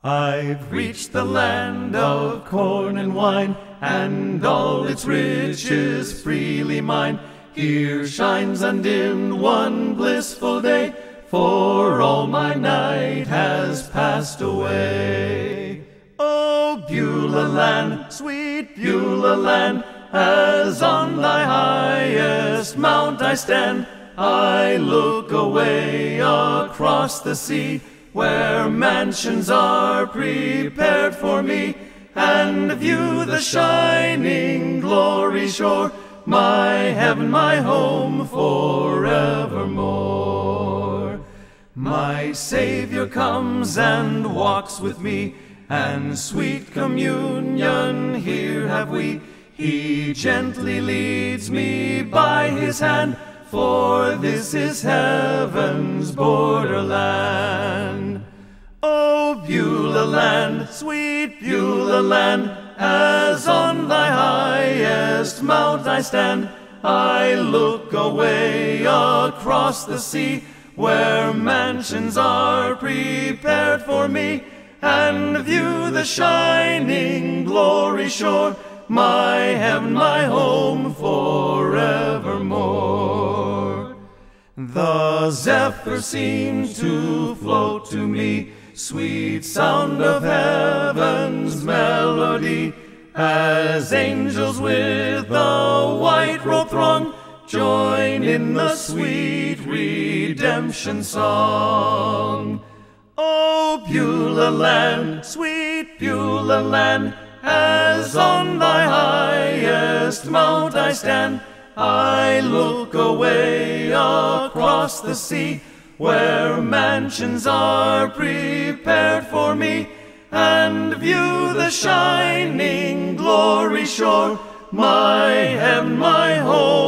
I've reached the land of corn and wine, and all its riches freely mine. Here shines undimmed one blissful day, for all my night has passed away. O Beulah land, sweet Beulah land, as on thy highest mount I stand, I look away across the sea, where mansions are prepared for me, and view the shining glory shore, my heaven, my home forevermore. My Savior comes and walks with me, and sweet communion here have we. He gently leads me by his hand, for this is heaven's borderland. O Beulah land, sweet Beulah land, as on thy highest mount I stand, I look away across the sea, where mansions are prepared for me, and view the shining glory shore, my heaven, my home forevermore. The zephyr seems to float to me, sweet sound of heaven's melody, as angels with the white robe throng join in the sweet redemption song. O Beulah land, sweet Beulah land, as on thy highest mount I stand, I look away across the sea, where mansions are prepared for me, and view the shining glory shore, my heaven, my home